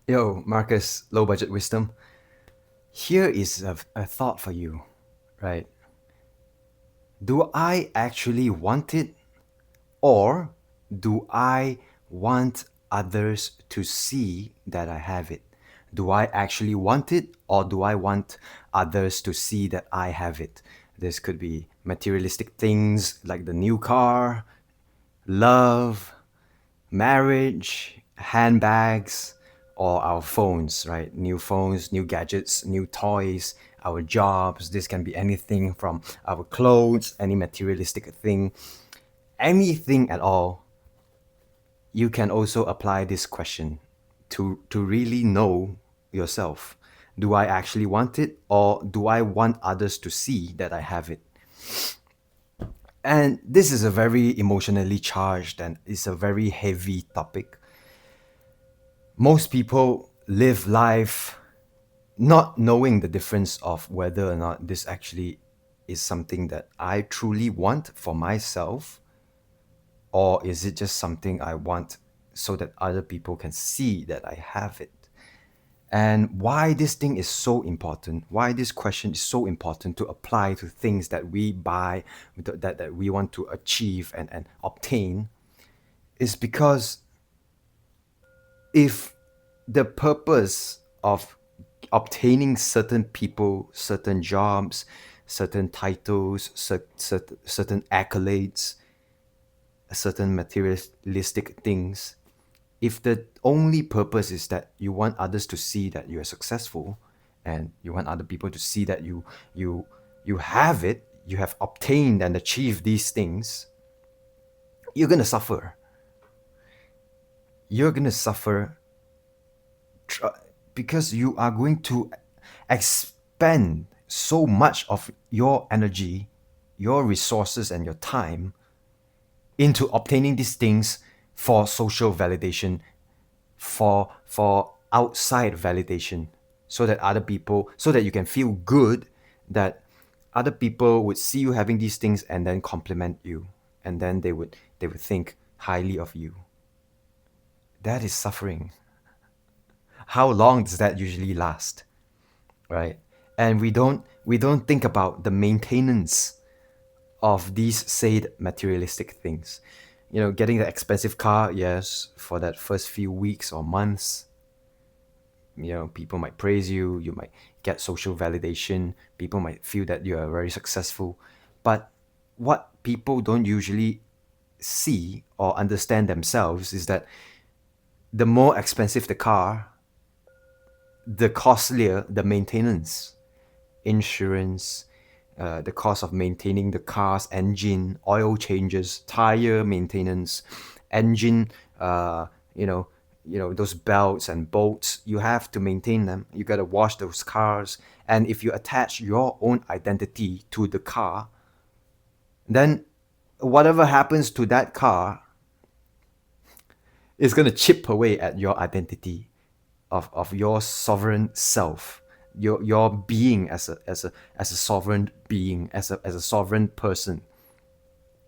Yo, Marcus, low budget wisdom. Here is a thought for you, right? Do I actually want it, or do I want others to see that I have it? Do I actually want it, or do I want others to see that I have it? This could be materialistic things like the new car, love, marriage, handbags, or our phones, right? New phones, new gadgets, new toys, our jobs. This can be anything from our clothes, any materialistic thing, anything at all. You can also apply this question to really know yourself. Do I actually want it, or do I want others to see that I have it? And this is a very emotionally charged and it's a very heavy topic. Most people live life not knowing the difference of whether or not this actually is something that I truly want for myself, or is it just something I want so that other people can see that I have it. And why this thing is so important, why this question is so important to apply to things that we buy, that we want to achieve and obtain, is because if the purpose of obtaining certain people, certain jobs, certain titles, certain accolades, certain materialistic things, if the only purpose is that you want others to see that you are successful and you want other people to see that you you have it, you have obtained and achieved these things, you're going to suffer. You're going to suffer tr- because you are going to expend so much of your energy, your resources, and your time into obtaining these things for social validation, for outside validation, so that other people, so that you can feel good that other people would see you having these things and then compliment you, and then they would think highly of you. That is suffering. How long does that usually last, right? And we don't think about the maintenance of these said materialistic things. Getting the expensive car, yes, for that first few weeks or months, people might praise you, you might get social validation, people might feel that you are very successful. But what people don't usually see or understand themselves is that the more expensive the car, the costlier the maintenance, insurance, the cost of maintaining the car's engine, oil changes, tire maintenance, engine, uh, you know, those belts and bolts. You have to maintain them. You gotta wash those cars. And if you attach your own identity to the car, then whatever happens to that car is gonna chip away at your identity of your sovereign self, your being as a sovereign being, as a sovereign person.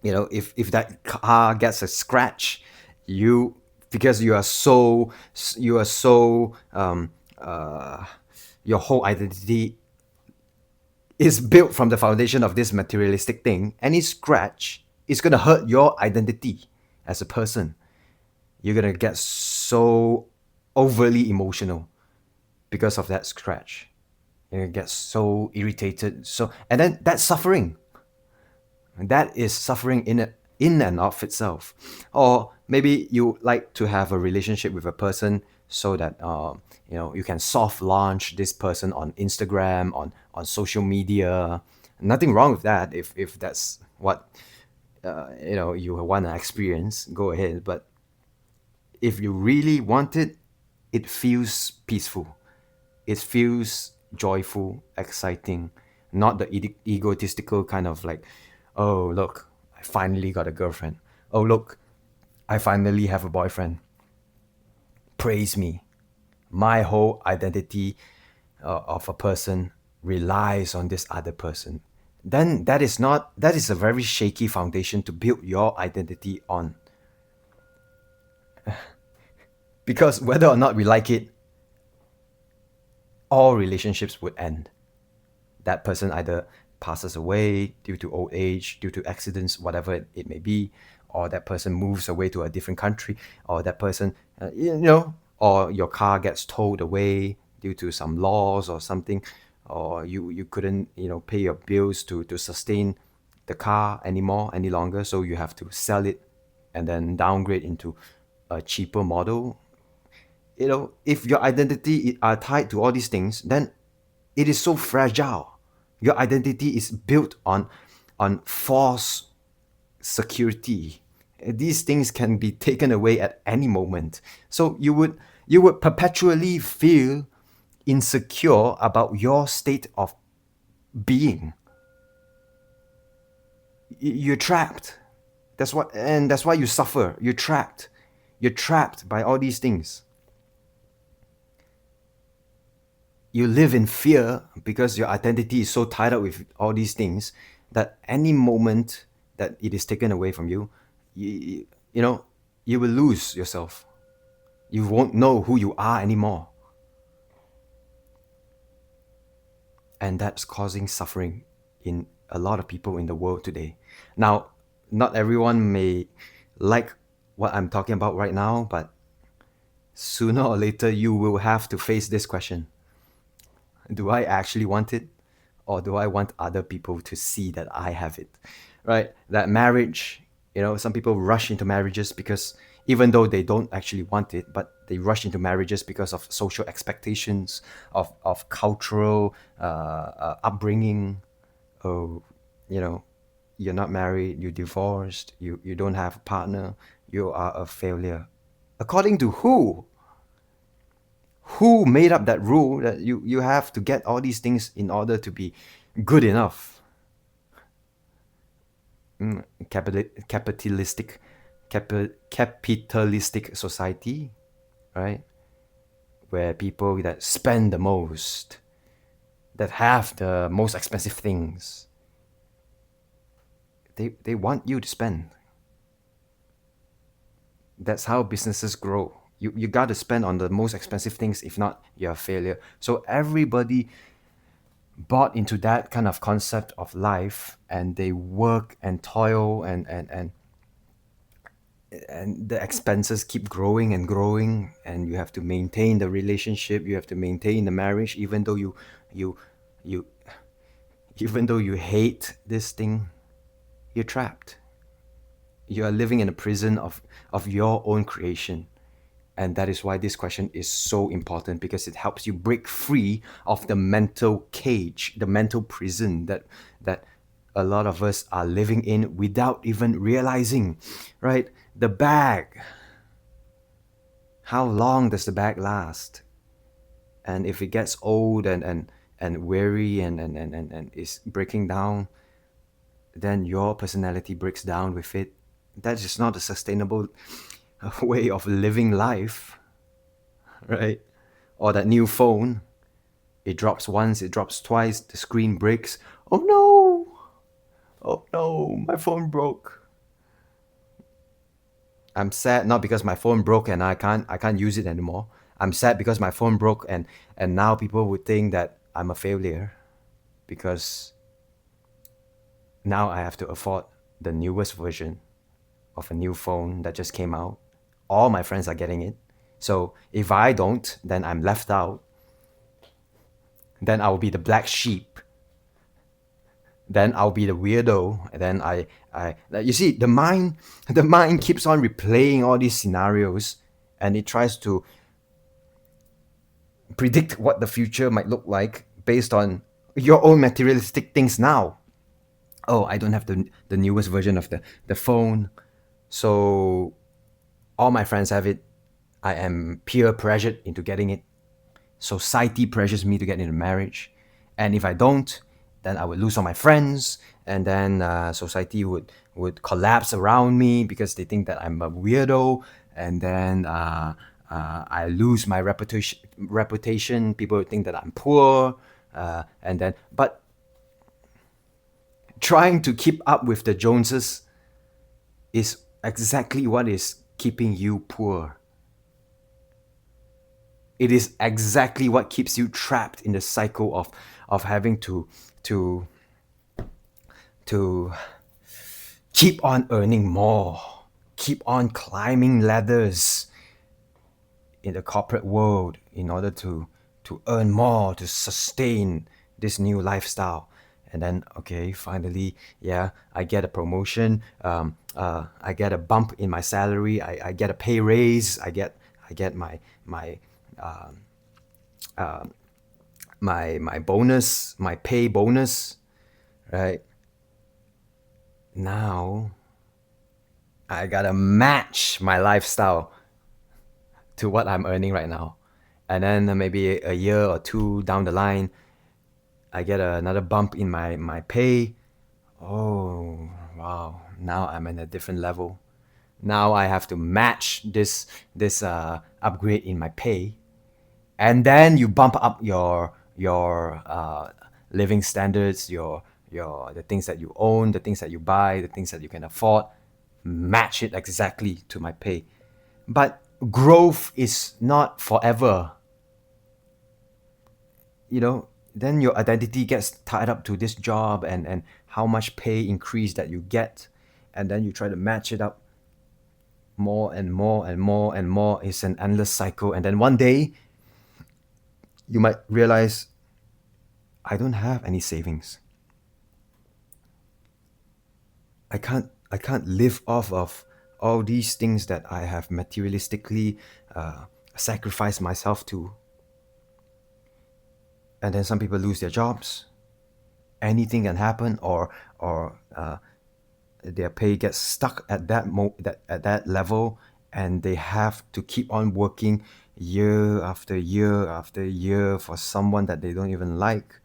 If that car gets a scratch, you because you are so your whole identity is built from the foundation of this materialistic thing. Any scratch is gonna hurt your identity as a person. You're gonna get so overly emotional because of that scratch. You get so irritated. And then that's suffering. That is suffering in and of itself. Or maybe you like to have a relationship with a person so that you can soft launch this person on Instagram, on social media. Nothing wrong with that if that's what you want to experience. Go ahead. But if you really want it, it feels peaceful. It feels joyful, exciting, not the egotistical kind of like, oh, look, I finally got a girlfriend. Oh, look, I finally have a boyfriend. Praise me. My whole identity of a person relies on this other person. Then that is a very shaky foundation to build your identity on. Because whether or not we like it, all relationships would end. That person either passes away due to old age, due to accidents, whatever it may be, or that person moves away to a different country, or that person, or your car gets towed away due to some laws or something, or you couldn't, pay your bills to sustain the car anymore, any longer, so you have to sell it and then downgrade into a cheaper model. If your identity are tied to all these things, then it is so fragile. Your identity is built on false security. These things can be taken away at any moment. So you would perpetually feel insecure about your state of being. You're trapped. That's why you suffer. You're trapped. You're trapped by all these things. You live in fear because your identity is so tied up with all these things that any moment that it is taken away from you, you will lose yourself. You won't know who you are anymore. And that's causing suffering in a lot of people in the world today. Now, not everyone may like what I'm talking about right now, but sooner or later you will have to face this question. Do I actually want it? Or do I want other people to see that I have it? Right? That marriage, some people rush into marriages because even though they don't actually want it, but they rush into marriages because of social expectations, of cultural upbringing. Oh, you're not married, you're divorced, you don't have a partner, you are a failure. According to who? Who made up that rule that you have to get all these things in order to be good enough? Capitalistic capitalistic society, right? Where people that spend the most, that have the most expensive things, they want you to spend. That's how businesses grow. You got to spend on the most expensive things. If not, you're a failure. So everybody bought into that kind of concept of life, and they work and toil, and the expenses keep growing and growing, and you have to maintain the relationship, you have to maintain the marriage, even though you you even though you hate this thing. You're trapped. You are living in a prison of your own creation. And that is why this question is so important, because it helps you break free of the mental cage, the mental prison that a lot of us are living in without even realizing, right? The bag. How long does the bag last? And if it gets old and weary and is breaking down, then your personality breaks down with it. That is not a sustainable way of living life, right? Or that new phone, it drops once, it drops twice, the screen breaks. Oh no! Oh no, my phone broke. I'm sad not because my phone broke and I can't use it anymore. I'm sad because my phone broke, and now people would think that I'm a failure because now I have to afford the newest version of a new phone that just came out. All my friends are getting it. So if I don't, then I'm left out. Then I'll be the black sheep. Then I'll be the weirdo. And then you see, the mind keeps on replaying all these scenarios, and it tries to predict what the future might look like based on your own materialistic things now. Oh, I don't have the newest version of the phone. So all my friends have it. I am peer pressured into getting it. Society pressures me to get into marriage. And if I don't, then I would lose all my friends. And then society would collapse around me because they think that I'm a weirdo. And then I lose my reputation. People would think that I'm poor. But trying to keep up with the Joneses is exactly what is keeping you poor. It is exactly what keeps you trapped in the cycle of having to to keep on earning more, keep on climbing ladders in the corporate world in order to earn more, to sustain this new lifestyle. And then, okay, finally, yeah, I get a promotion, I get a bump in my salary, I get a pay raise, I get my my bonus, my pay bonus, right? Now I gotta match my lifestyle to what I'm earning right now. And then maybe a year or two down the line, I get another bump in my pay. Oh, wow. Now I'm at a different level. Now I have to match this upgrade in my pay. And then you bump up your living standards, your the things that you own, the things that you buy, the things that you can afford, match it exactly to my pay. But growth is not forever. Then your identity gets tied up to this job and how much pay increase that you get, and then you try to match it up more and more and more and more. It's an endless cycle, and then one day you might realize, I don't have any savings. I can't live off of all these things that I have materialistically sacrificed myself to. And then some people lose their jobs. Anything can happen, or their pay gets stuck at that level, and they have to keep on working year after year after year for someone that they don't even like,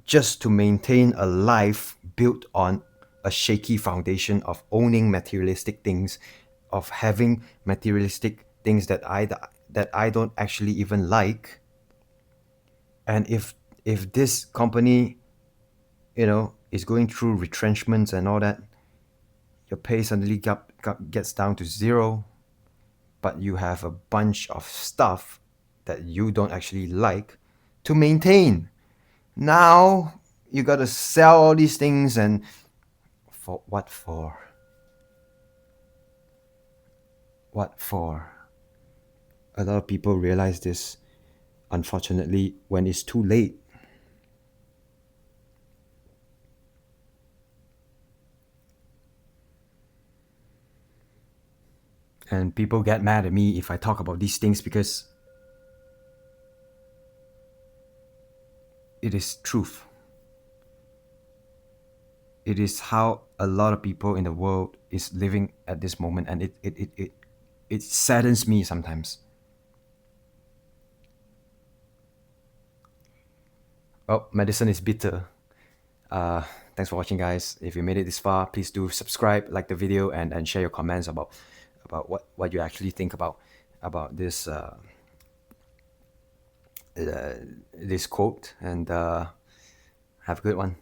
just to maintain a life built on a shaky foundation of owning materialistic things, of having materialistic things that I don't actually even like. And if this company, is going through retrenchments and all that, your pay suddenly gets down to zero, but you have a bunch of stuff that you don't actually like to maintain. Now you got to sell all these things, and for what for? What for? A lot of people realize this, unfortunately, when it's too late. And people get mad at me if I talk about these things because it is truth. It is how a lot of people in the world is living at this moment, and it saddens me sometimes. Well, medicine is bitter. Thanks for watching, guys. If you made it this far, please do subscribe, like the video, and share your comments about what you actually think about this quote. And have a good one.